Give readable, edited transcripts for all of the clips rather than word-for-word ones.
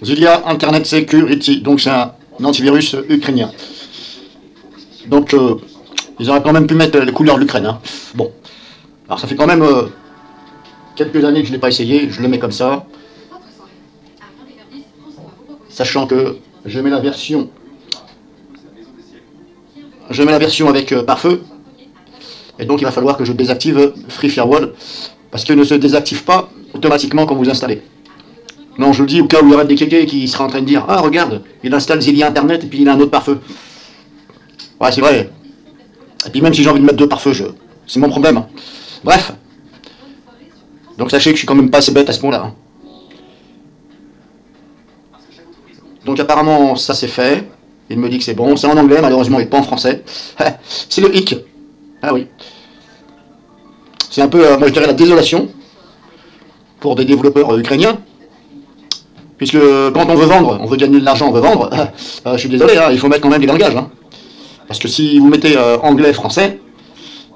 Zilia Internet Security, donc c'est un antivirus ukrainien. Donc ils auraient quand même pu mettre les couleurs de l'Ukraine. Hein. Bon, alors ça fait quand même quelques années que je ne l'ai pas essayé, je le mets comme ça. Sachant que je mets la version avec pare-feu. Et donc il va falloir que je désactive Free Firewall, parce qu'il ne se désactive pas automatiquement quand vous installez. Non, je le dis au cas où il y aurait des kékés qui seraient en train de dire « Ah, regarde, il installe Zilia Internet et puis il a un autre pare-feu. » Ouais, c'est vrai. Et puis même si j'ai envie de mettre deux pare-feux, c'est mon problème. Hein. Bref. Donc sachez que je suis quand même pas assez bête à ce point-là. Hein. Donc apparemment, ça c'est fait. Il me dit que c'est bon. C'est en anglais, malheureusement, il n'est pas en français. C'est le hic. Ah oui. C'est un peu, moi je dirais, la désolation pour des développeurs ukrainiens. Puisque quand on veut vendre, on veut gagner de l'argent, on veut vendre, je suis désolé, hein, il faut mettre quand même des langages. Hein. Parce que si vous mettez anglais, français,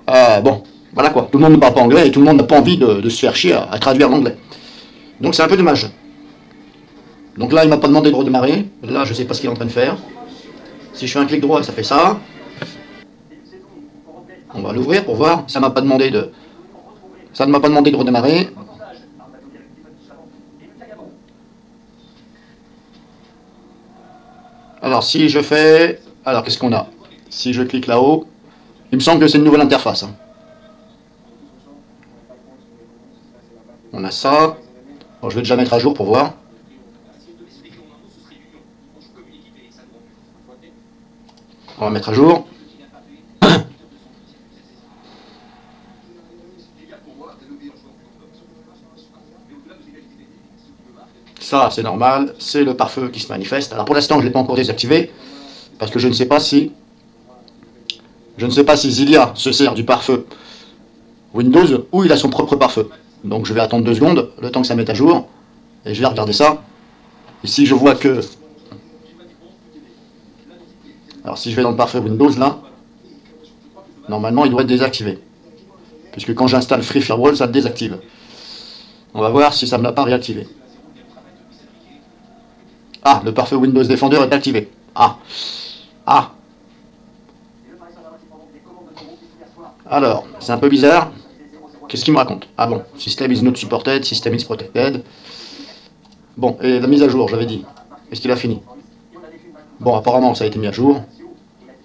bon, voilà quoi. Tout le monde ne parle pas anglais et tout le monde n'a pas envie de se faire chier à traduire l'anglais. Donc c'est un peu dommage. Donc là, il m'a pas demandé de redémarrer. Là, je sais pas ce qu'il est en train de faire. Si je fais un clic droit, ça fait ça. On va l'ouvrir pour voir. Ça m'a pas demandé de... Ça ne m'a pas demandé de redémarrer. Alors, si je fais... Alors, qu'est-ce qu'on a? Si je clique là-haut, il me semble que c'est une nouvelle interface. Hein. On a ça. Bon, je vais déjà mettre à jour pour voir. On va mettre à jour. Ça, c'est normal. C'est le pare-feu qui se manifeste. Alors, pour l'instant, je ne l'ai pas encore désactivé. Parce que je ne sais pas si... Zilia se sert du pare-feu Windows ou il a son propre pare-feu. Donc, je vais attendre 2 secondes, le temps que ça mette à jour. Et je vais regarder ça. Et si je vois que... Alors si je vais dans le pare-feu Windows là, normalement il doit être désactivé. Puisque quand j'installe Free Firewall, ça le désactive. On va voir si ça ne me l'a pas réactivé. Ah, le pare-feu Windows Defender est activé. Ah. Ah. Alors, c'est un peu bizarre. Qu'est-ce qu'il me raconte? Ah bon, System is not supported, System is protected. Bon, et la mise à jour, j'avais dit. Est-ce qu'il a fini? Bon, apparemment ça a été mis à jour.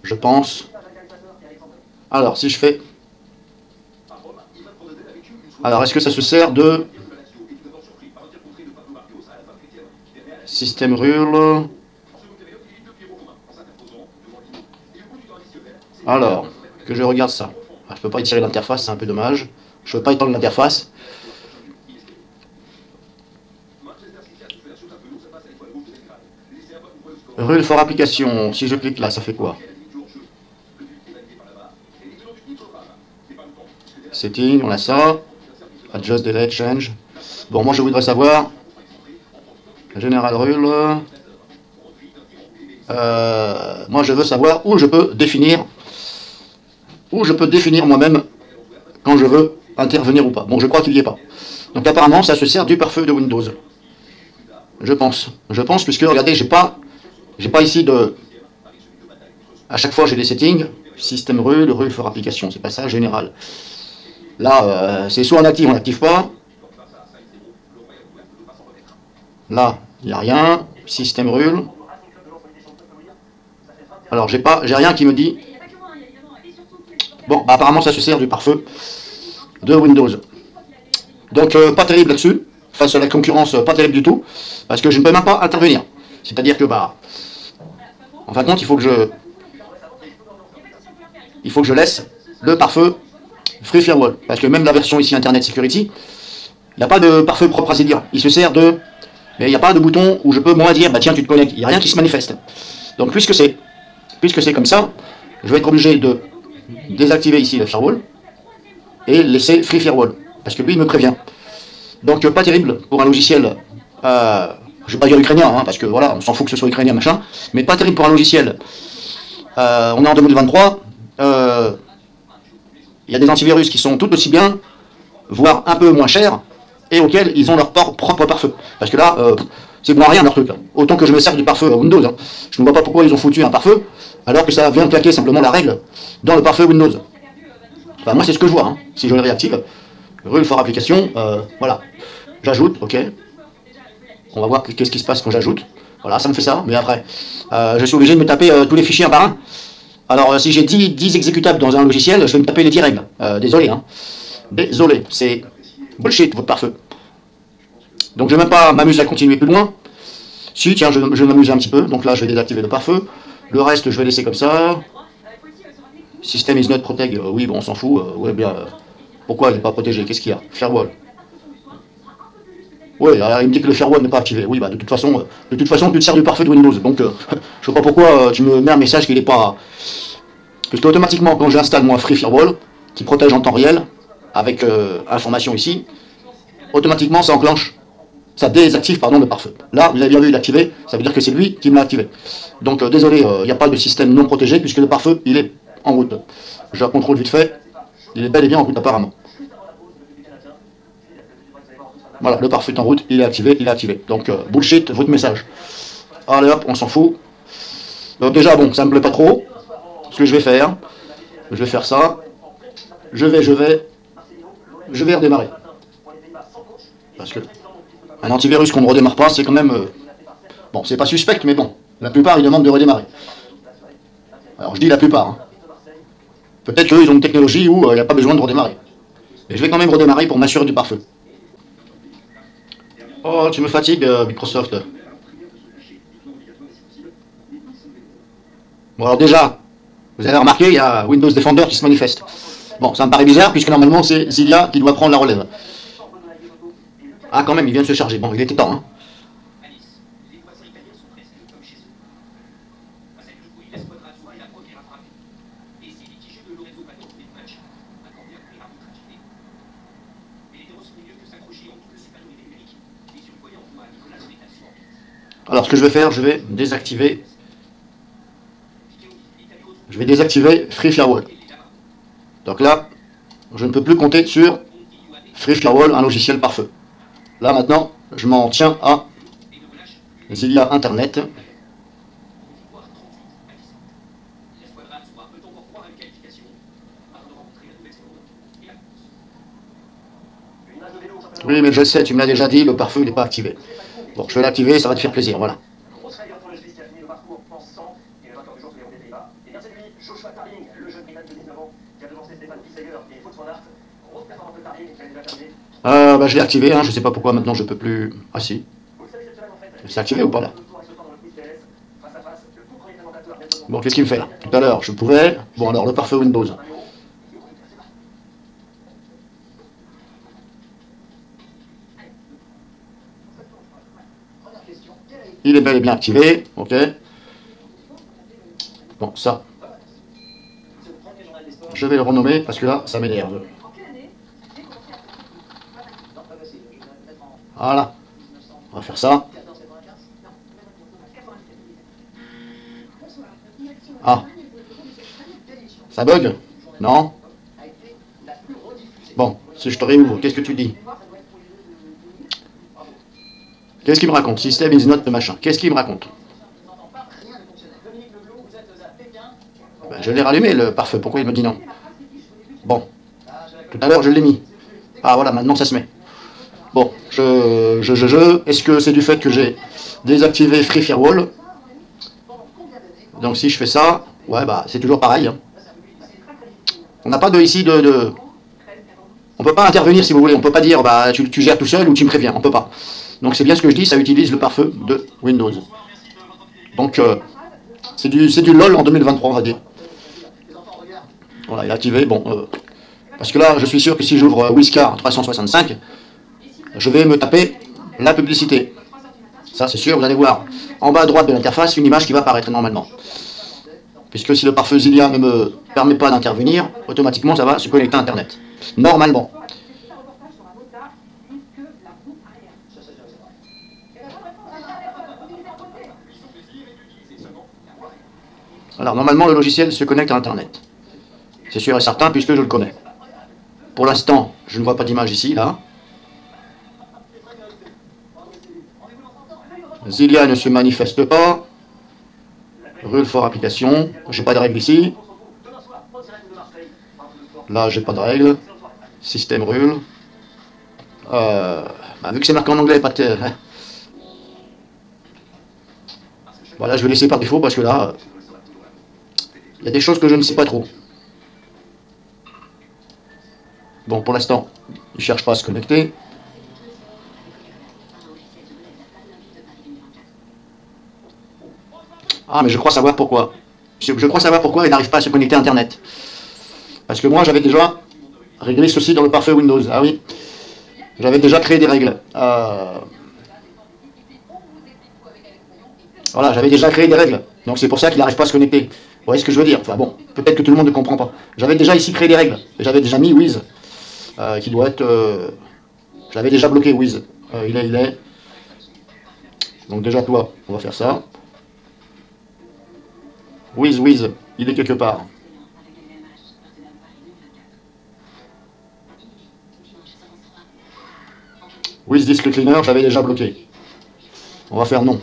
Je pense. Alors, si je fais... Alors, est-ce que ça se sert de... Système rule... Alors, que je regarde ça. Ah, je peux pas étirer l'interface, c'est un peu dommage. Je peux pas étendre l'interface. Rule for application. Si je clique là, ça fait quoi? Setting, on a ça. Adjust, delete, change. Bon, moi je voudrais savoir. General rule. Moi je veux savoir où je peux définir. Où je peux définir moi-même quand je veux intervenir ou pas. Bon, je crois qu'il n'y est pas. Donc apparemment, ça se sert du pare-feu de Windows. Je pense. Je pense, puisque regardez, j'ai pas ici de... À chaque fois, j'ai des settings. Système rule, rule for application. C'est pas ça, général. Là, c'est soit on active, on n'active pas. Là, il n'y a rien. Système rule. Alors, j'ai rien qui me dit... Bon, bah, apparemment, ça se sert du pare-feu de Windows. Donc, pas terrible là-dessus. Face à la concurrence, pas terrible du tout. Parce que je ne peux même pas intervenir. C'est-à-dire que, bah... En fin de compte, il faut que je laisse le pare-feu Free Firewall. Parce que même la version ici Internet Security, il n'y a pas de pare-feu propre à Zilia. Il se sert de... Mais il n'y a pas de bouton où je peux moi dire, bah tiens, tu te connectes. Il n'y a rien qui se manifeste. Donc puisque c'est comme ça, je vais être obligé de désactiver ici le Firewall et laisser Free Firewall. Parce que lui, il me prévient. Donc pas terrible pour un logiciel... je ne vais pas dire ukrainien, hein, parce que voilà, on s'en fout que ce soit ukrainien, machin, mais pas terrible pour un logiciel. On est en 2023, il y a des antivirus qui sont tout aussi bien, voire un peu moins chers, et auxquels ils ont leur propre pare-feu. Parce que là, c'est bon à rien leur truc. Là. Autant que je me sers du pare-feu Windows. Hein. Je ne vois pas pourquoi ils ont foutu un pare-feu, alors que ça vient claquer simplement la règle dans le pare-feu Windows. Enfin, moi, c'est ce que je vois. Hein. Si je le réactive, rule for application, voilà. J'ajoute, ok. On va voir qu'est-ce qui se passe quand j'ajoute. Voilà, ça me fait ça, mais après, je suis obligé de me taper tous les fichiers un par un. Alors, si j'ai 10 exécutables dans un logiciel, je vais me taper les 10 règles. Désolé, hein. Désolé, c'est bullshit, votre pare-feu. Donc, je ne vais même pas m'amuser à continuer plus loin. Si, tiens, je vais m'amuser un petit peu. Donc là, je vais désactiver le pare-feu. Le reste, je vais laisser comme ça. System is not protect. Oui, bon, on s'en fout. Ouais, bien. Pourquoi il n'est pas protégé? Qu'est-ce qu'il y a? Firewall. Oui, il me dit que le firewall n'est pas activé. Oui, bah de toute façon, tu te sers du pare-feu de Windows. Donc, je ne sais pas pourquoi tu me mets un message qu'il n'est pas... Parce qu'automatiquement, quand j'installe moi Free Firewall, qui protège en temps réel, avec information ici, automatiquement ça enclenche, ça désactive pardon, le pare-feu. Là, vous avez bien vu, il est activé, ça veut dire que c'est lui qui m'a activé. Donc, désolé, il n'y a pas de système non protégé, puisque le pare-feu, il est en route. Je contrôle vite fait, il est bel et bien en route apparemment. Voilà, le pare-feu est en route, il est activé, Donc, bullshit, votre message. Allez hop, on s'en fout. Donc déjà, bon, ça me plaît pas trop. Ce que je vais faire ça. Je vais redémarrer. Parce que un antivirus qu'on ne redémarre pas, c'est quand même... bon, c'est pas suspect, mais bon, la plupart, ils demandent de redémarrer. Alors, je dis la plupart. Hein. Peut-être qu'eux, ils ont une technologie où il n'y a pas besoin de redémarrer. Mais je vais quand même redémarrer pour m'assurer du pare-feu. Oh, tu me fatigues, Microsoft. Bon, alors déjà, vous avez remarqué, il y a Windows Defender qui se manifeste. Bon, ça me paraît bizarre, puisque normalement, c'est Zilia qui doit prendre la relève. Ah, quand même, il vient de se charger. Bon, il était temps, hein. Alors, ce que je vais faire, je vais désactiver Free Firewall. Donc là, je ne peux plus compter sur Free Firewall, un logiciel pare-feu. Là, maintenant, je m'en tiens à Zilia Internet. Oui, mais je sais, tu me l'as déjà dit, le pare-feu n'est pas activé. Bon, je vais l'activer, ça va te faire plaisir, voilà. Bah, je l'ai activé, hein, je sais pas pourquoi maintenant je peux plus... Ah si. C'est activé ou pas là? Bon, qu'est-ce qu'il me fait là? Tout à l'heure, je pouvais... Bon, alors, le pare-feu Windows. Il est bel et bien activé, ok. Bon, ça. Je vais le renommer parce que là, ça m'énerve. Voilà. On va faire ça. Ah. Ça bug? Non? Bon, si je te réouvre, qu'est-ce que tu dis? Qu'est-ce qu'il me raconte? System is not machin. Qu'est-ce qu'il me raconte? Ben, je l'ai rallumé le pare-feu. Pourquoi il me dit non? Bon. Tout à l'heure, je l'ai mis. Ah, voilà, maintenant ça se met. Bon, est-ce que c'est du fait que j'ai désactivé Free Firewall? Donc si je fais ça, ouais, bah, c'est toujours pareil. Hein. On n'a pas ici de... On peut pas intervenir si vous voulez. On peut pas dire, bah, tu gères tout seul ou tu me préviens. On peut pas. Donc c'est bien ce que je dis, ça utilise le pare-feu de Windows. Donc c'est du LOL en 2023, on va dire. Voilà, il est activé. Bon, parce que là, je suis sûr que si j'ouvre Wiscar 365, je vais me taper la publicité. Ça, c'est sûr, vous allez voir en bas à droite de l'interface une image qui va apparaître normalement. Puisque si le pare-feu Zilia ne me permet pas d'intervenir, automatiquement ça va se connecter à Internet. Normalement. Alors, normalement, le logiciel se connecte à Internet. C'est sûr et certain, puisque je le connais. Pour l'instant, je ne vois pas d'image ici, là. Zilia ne se manifeste pas. Rule for application. J'ai pas de règle ici. Là, j'ai pas de règle. Système rule. Vu que c'est marqué en anglais, pas de... Voilà, je vais laisser par défaut parce que là, il y a des choses que je ne sais pas trop. Bon, pour l'instant, il ne cherche pas à se connecter. Ah, mais je crois savoir pourquoi. Je crois savoir pourquoi il n'arrive pas à se connecter à Internet. Parce que moi, j'avais déjà réglé ceci dans le parfait Windows. Ah oui, j'avais déjà créé des règles. Voilà, j'avais déjà créé des règles. Donc c'est pour ça qu'il n'arrive pas à se connecter. Vous voyez ce que je veux dire? Enfin bon, peut-être que tout le monde ne comprend pas. J'avais déjà ici créé des règles. J'avais déjà mis Wiz, qui doit être... je l'avais déjà bloqué, Wiz. Il est. Donc déjà, toi, on va faire ça. Wiz, il est quelque part. Wiz Disk Cleaner, j'avais déjà bloqué. On va faire non.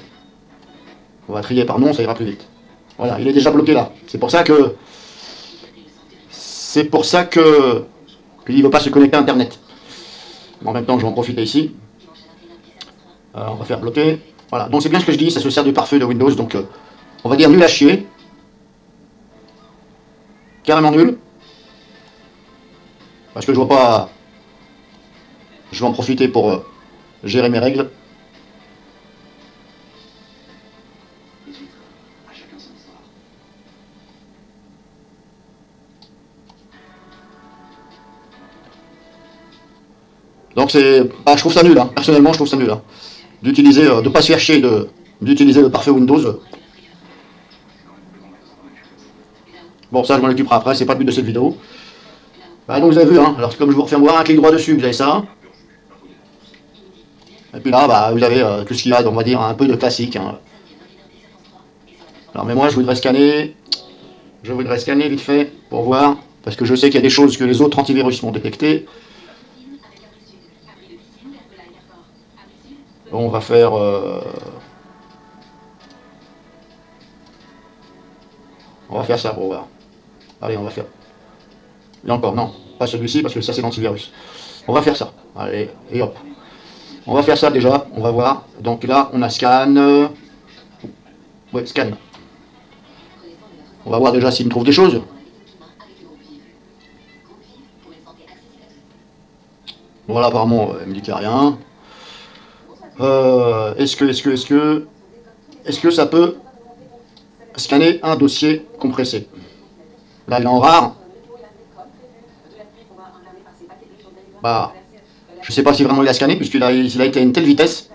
On va trier par non, ça ira plus vite. Voilà, il est déjà bloqué là. C'est pour ça que... qu'il ne veut pas se connecter à Internet. En même temps, je vais en profiter ici. On va faire bloquer. Voilà, donc c'est bien ce que je dis, ça se sert du pare-feu de Windows. Donc, on va dire nul à chier. Carrément nul. Parce que je vois pas... Je vais en profiter pour gérer mes règles. Donc c'est... je trouve ça nul, hein. Personnellement je trouve ça nul. Hein. D'utiliser, de ne pas se faire chier d'utiliser le parfait Windows. Bon, ça je m'en occuperai après, c'est pas le but de cette vidéo. Donc vous avez vu, hein. Alors comme je vous refais voir un clic droit dessus, vous avez ça. Et puis là, vous avez tout ce qu'il y a, on va dire, un peu de classique. Hein. Alors mais moi je voudrais scanner vite fait pour voir, parce que je sais qu'il y a des choses que les autres antivirus vont détecter. On va faire... on va faire ça pour voir. Allez, on va faire... Et encore, non, pas celui-ci, parce que ça c'est l'antivirus. On va faire ça. Allez, et hop. On va faire ça déjà, on va voir. Donc là, on a scan... Ouais, scan. On va voir déjà s'il me trouve des choses. Voilà, apparemment, il me dit qu'il n'y a rien. Est-ce que ça peut scanner un dossier compressé? Là, il est en rare. Je ne sais pas si vraiment il a scanné, puisqu'il a été à une telle vitesse.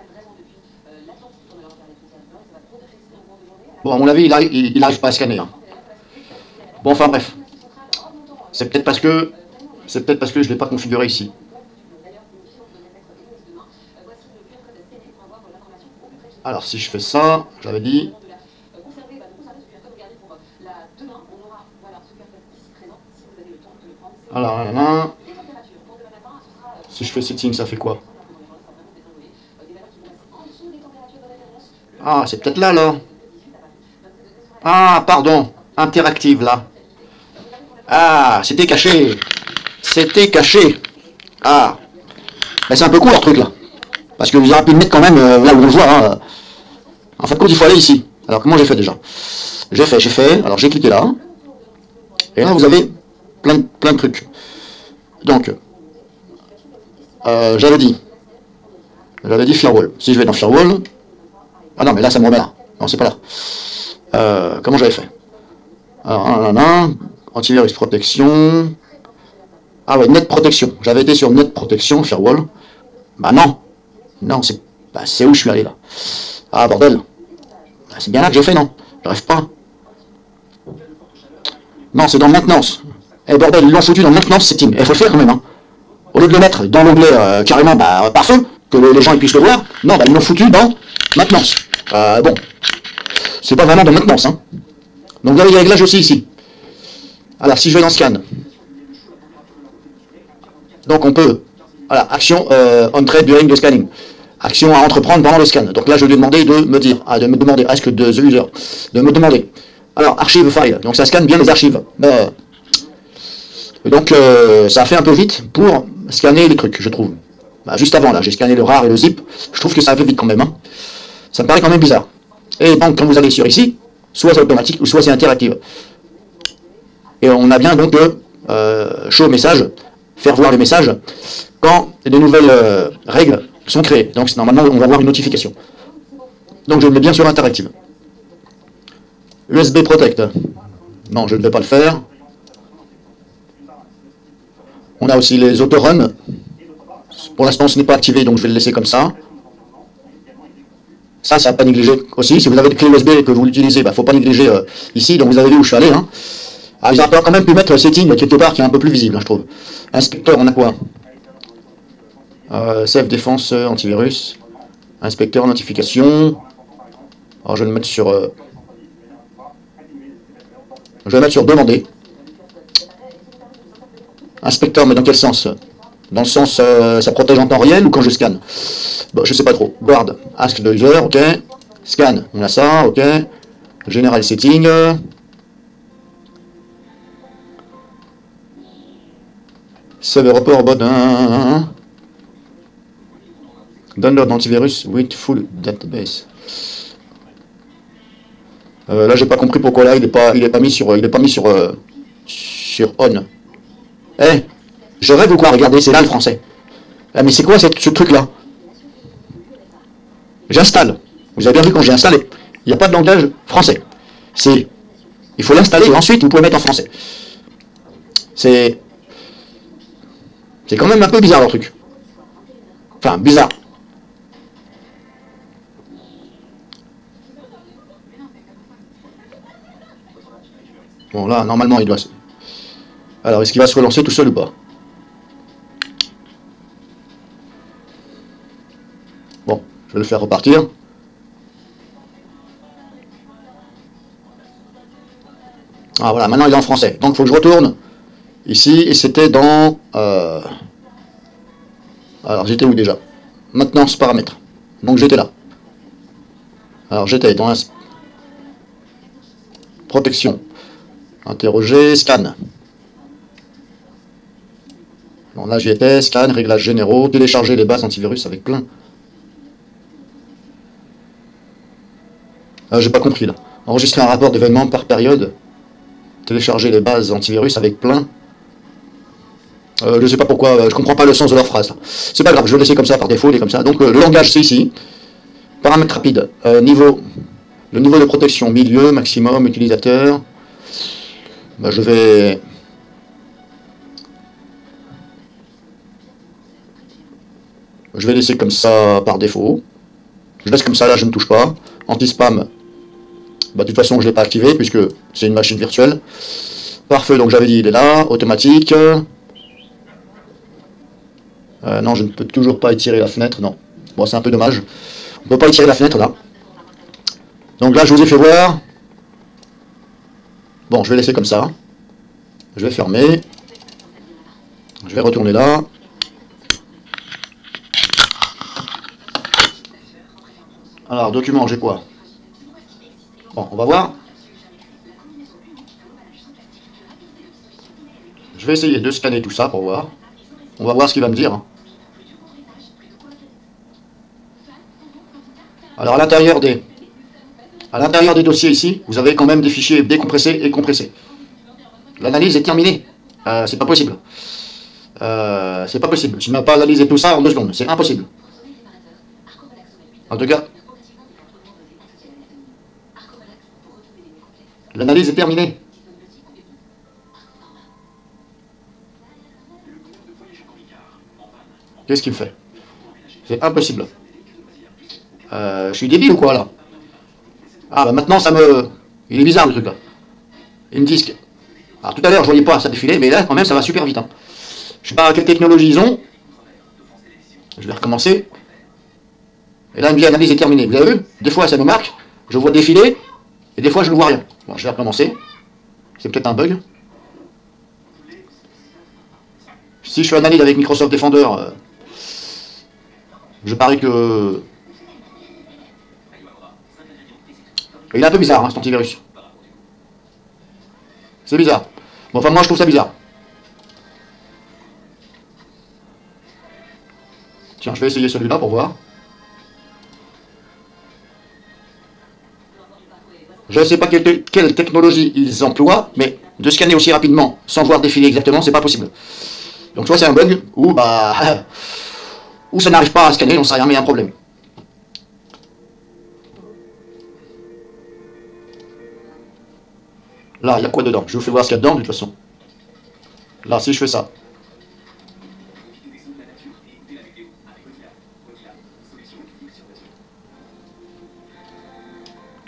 Bon, à mon avis, il n'arrive pas à scanner. Hein. Bon, enfin bref. C'est peut-être parce que je ne l'ai pas configuré ici. Alors, si je fais ça, j'avais dit... Alors, là. Si je fais setting, ça fait quoi? Ah, c'est peut-être là. Ah, pardon. Interactive, là. Ah, c'était caché. C'était caché. Ah. Mais c'est un peu court, le truc, là. Parce que vous aurez pu le mettre quand même là où on le voit. Hein. En fait, il faut aller ici. Alors, comment j'ai fait déjà? J'ai fait. Alors, j'ai cliqué là. Et là, vous avez plein de trucs. Donc, j'avais dit firewall. Si je vais dans firewall... Ah non, mais là, ça me remet là. Non, c'est pas là. Comment j'avais fait? Alors, antivirus protection... Ah ouais, net protection. J'avais été sur net protection, firewall. Non. Non, c'est où je suis allé là? Ah, bordel. C'est bien là que j'ai fait, non? J'arrive pas. Non, c'est dans maintenance. Eh bordel, ils l'ont foutu dans maintenance setting. Il faut le faire quand même, hein. Au lieu de le mettre dans l'onglet carrément par feu, que les gens puissent le voir, non, ils l'ont foutu dans maintenance. Bon. C'est pas vraiment dans maintenance, hein. Donc vous avez les réglages aussi ici. Alors, si je vais dans scan. Donc on peut... Voilà, action on trade during the scanning. action à entreprendre pendant le scan. Donc là, je lui ai demandé de me dire, de me demander, ask the user, de me demander. Alors, archive file, donc ça scanne bien les archives. Donc, ça a fait un peu vite pour scanner les trucs, je trouve. Juste avant, là, j'ai scanné le RAR et le zip. Je trouve que ça a fait vite quand même. Hein. Ça me paraît quand même bizarre. Et donc, quand vous allez sur ici, soit c'est automatique, ou soit c'est interactif. Et on a bien donc show message, faire voir les messages, quand de nouvelles règles sont créées. Donc normalement on va avoir une notification. Donc je le mets bien sur interactive. USB Protect. Non, je ne vais pas le faire. On a aussi les autorun. Pour l'instant ce n'est pas activé, donc je vais le laisser comme ça. Ça n'a pas négligé aussi. Si vous avez des clés USB et que vous l'utilisez, il ne faut pas négliger ici. Donc vous avez vu où je suis allé. Hein. Alors, ils ont quand même pu mettre setting quelque part qui est un peu plus visible, hein, je trouve. Inspecteur, on a quoi? Save défense, antivirus. Inspecteur, notification. Alors je vais le mettre sur... je vais le mettre sur demander. Inspecteur, mais dans quel sens? Dans le sens, ça protège en temps réel ou quand je scanne? Bon, je sais pas trop. Guard, ask the user, ok. Scan, on a ça, ok. General setting. Save report about download antivirus with full database. Là j'ai pas compris pourquoi là il est pas mis sur sur on. Eh, je rêve ou quoi? Regardez, c'est là le français. Ah, mais c'est quoi ce truc là? J'installe. Vous avez bien vu quand j'ai installé. Il n'y a pas de langage français. Il faut l'installer et ensuite vous pouvez mettre en français. C'est quand même un peu bizarre leur truc. Enfin, bizarre. Bon, là, normalement, il doit... Alors, est-ce qu'il va se relancer tout seul ou pas? Bon, je vais le faire repartir. Ah, voilà, maintenant il est en français. Donc, il faut que je retourne ici, et c'était dans... Alors, j'étais où déjà? Maintenance paramètres. Donc, j'étais là. Alors, j'étais dans protection. Interroger, scan. Bon, là, j'y étais. Scan, réglages généraux. Télécharger les bases antivirus avec plein. J'ai pas compris, là. Enregistrer un rapport d'événements par période. Télécharger les bases antivirus avec plein. Je sais pas pourquoi, je comprends pas le sens de leur phrase. C'est pas grave, je vais laisser comme ça par défaut, il est comme ça. Donc le langage c'est ici. Paramètres rapides. Le niveau de protection, milieu, maximum, utilisateur. Je vais laisser comme ça par défaut. Je laisse comme ça, là je ne touche pas. Anti-spam. De toute façon je ne l'ai pas activé puisque c'est une machine virtuelle. Pare-feu, donc j'avais dit il est là. Automatique. Non, je ne peux toujours pas étirer la fenêtre, non. Bon, c'est un peu dommage. On ne peut pas étirer la fenêtre, là. Donc là, je vous ai fait voir. Bon, je vais laisser comme ça. Je vais fermer. Je vais retourner là. Alors, document, j'ai quoi? Bon, on va voir. Je vais essayer de scanner tout ça pour voir. On va voir ce qu'il va me dire. Hein. Alors à l'intérieur des dossiers ici, vous avez quand même des fichiers décompressés et compressés. L'analyse est terminée. C'est pas possible. C'est pas possible. Tu n'as pas analysé tout ça en 2 secondes. C'est impossible. En tout cas, l'analyse est terminée. Qu'est-ce qu'il fait? C'est impossible. Je suis débile ou quoi là? Ah bah maintenant ça me... Il est bizarre le truc là. Il me dit que... Alors tout à l'heure je voyais pas ça défiler, mais là quand même ça va super vite. Hein. Je sais pas quelle technologie ils ont. Je vais recommencer. Et là il me dit analyse est terminée. Vous avez vu? Des fois ça me marque, je vois défiler, et des fois je ne vois rien. Bon, je vais recommencer. C'est peut-être un bug. Si je fais analyse avec Microsoft Defender... Je parie que... Il est un peu bizarre, hein, cet antivirus. C'est bizarre. Bon, enfin, moi, je trouve ça bizarre. Tiens, je vais essayer celui-là pour voir. Je ne sais pas quelle technologie ils emploient, mais de scanner aussi rapidement, sans voir défiler exactement, c'est pas possible. Donc soit c'est un bug, ou bah... ou ça n'arrive pas à scanner, on sait rien, mais il y a un problème. Là, il y a quoi dedans? Je vous fais voir ce qu'il y a dedans, de toute façon. Là, si je fais ça.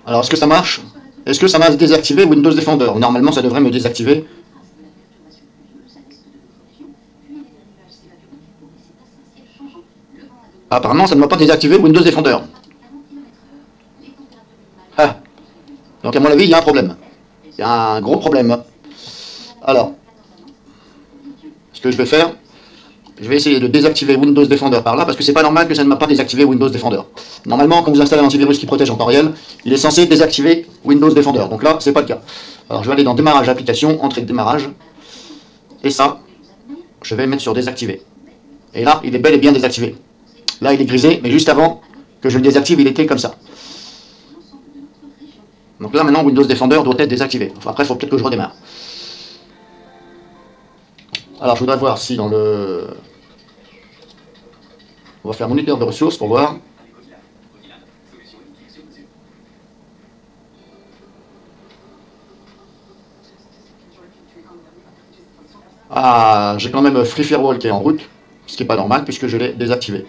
Alors, est-ce que ça marche? Est-ce que ça m'a désactivé Windows Defender? Normalement, ça devrait me désactiver. Apparemment, ça ne m'a pas désactivé Windows Defender. Ah. Donc, à mon avis, il y a un problème. Il y a un gros problème. Alors, ce que je vais faire, je vais essayer de désactiver Windows Defender par là, parce que c'est pas normal que ça ne m'a pas désactivé Windows Defender. Normalement, quand vous installez un antivirus qui protège en temps réel, il est censé désactiver Windows Defender. Donc là, c'est pas le cas. Alors, je vais aller dans démarrage application, entrée de démarrage, et ça, je vais mettre sur désactiver. Et là, il est bel et bien désactivé. Là, il est grisé, mais juste avant que je le désactive, il était comme ça. Donc là, maintenant, Windows Defender doit être désactivé. Enfin, après, il faut peut-être que je redémarre. Alors, je voudrais voir si dans le... On va faire moniteur de ressources pour voir. Ah, j'ai quand même Free Firewall qui est en route, ce qui n'est pas normal puisque je l'ai désactivé.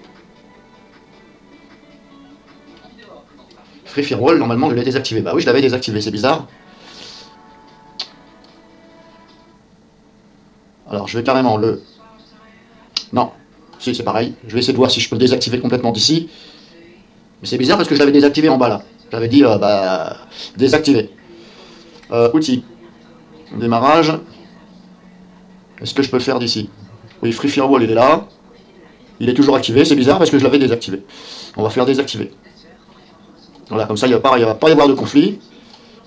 Free Firewall, normalement, je l'ai désactivé. Bah oui, je l'avais désactivé, c'est bizarre. Alors, je vais carrément le... Non, si, c'est pareil. Je vais essayer de voir si je peux le désactiver complètement d'ici. Mais c'est bizarre parce que je l'avais désactivé en bas, là. J'avais dit, désactiver. Outils. Démarrage. Est-ce que je peux le faire d'ici? Oui, Free Firewall, il est là. Il est toujours activé, c'est bizarre parce que je l'avais désactivé. On va faire désactiver. Voilà, comme ça, il ne va pas y avoir de conflit.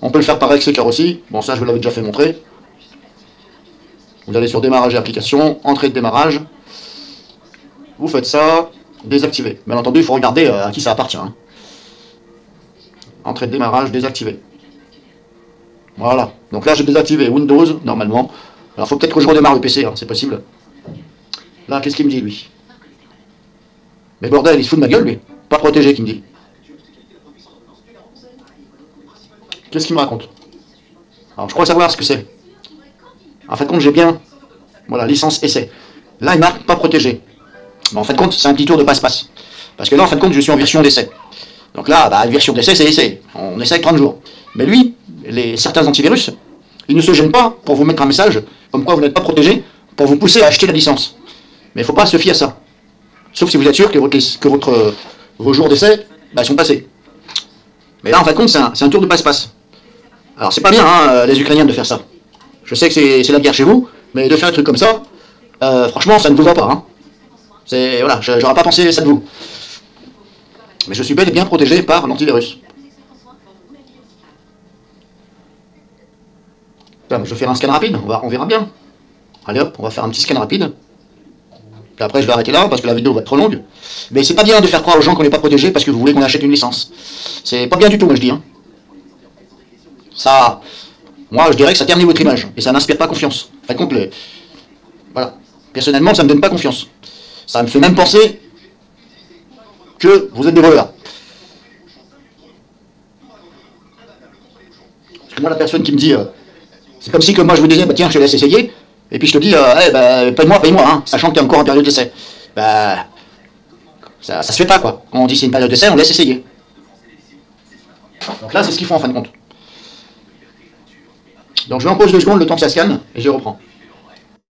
On peut le faire par Executor aussi. Bon, ça, je vous l'avais déjà fait montrer. Vous allez sur démarrage et application, entrée de démarrage. Vous faites ça, désactiver. Bien entendu, il faut regarder à qui ça appartient. Hein. Entrée de démarrage, désactiver. Voilà. Donc là, j'ai désactivé Windows, normalement. Alors, il faut peut-être que je redémarre le PC, hein, c'est possible. Là, qu'est-ce qu'il me dit, lui? Mais bordel, il se fout de ma gueule, lui. Pas protégé, qu'il me dit. Qu'est-ce qu'il me raconte? Alors, je crois savoir ce que c'est. En fin de compte, j'ai bien... Voilà, licence essai. Là, il marque pas protégé. Mais en fin de compte, c'est un petit tour de passe-passe. Parce que là, en fin de compte, je suis en version d'essai. Donc là, une version d'essai, c'est essai. On essaie 30 jours. Mais lui, certains antivirus, ils ne se gênent pas pour vous mettre un message comme quoi vous n'êtes pas protégé, pour vous pousser à acheter la licence. Mais il ne faut pas se fier à ça. Sauf si vous êtes sûr que vos jours d'essai sont passés. Mais là, en fin de compte, c'est un tour de passe-passe. Alors, c'est pas bien, hein, les Ukrainiens, de faire ça. Je sais que c'est la guerre chez vous, mais de faire un truc comme ça, franchement, ça ne vous va pas. Hein. Voilà, j'aurais pas pensé ça de vous. Mais je suis bel et bien protégé par l'antivirus. Je vais faire un scan rapide, on verra bien. Allez hop, on va faire un petit scan rapide. Puis après, je vais arrêter là, parce que la vidéo va être trop longue. Mais c'est pas bien de faire croire aux gens qu'on n'est pas protégé parce que vous voulez qu'on achète une licence. C'est pas bien du tout, moi je dis. Hein. Ça... Moi, je dirais que ça ternit votre image, et ça n'inspire pas confiance. En fin de compte, voilà. Personnellement, ça ne me donne pas confiance. Ça me fait même penser que vous êtes des voleurs. Parce que moi, la personne qui me dit... c'est comme si que moi je vous disais, tiens, je te laisse essayer, et puis je te dis, paye-moi, hein, sachant que tu es encore en période d'essai. Ça se fait pas, quoi. Quand on dit c'est une période d'essai, on laisse essayer. Donc là, c'est ce qu'ils font en fin de compte. Donc je vais en pause 2 secondes, le temps que ça scanne, et je reprends.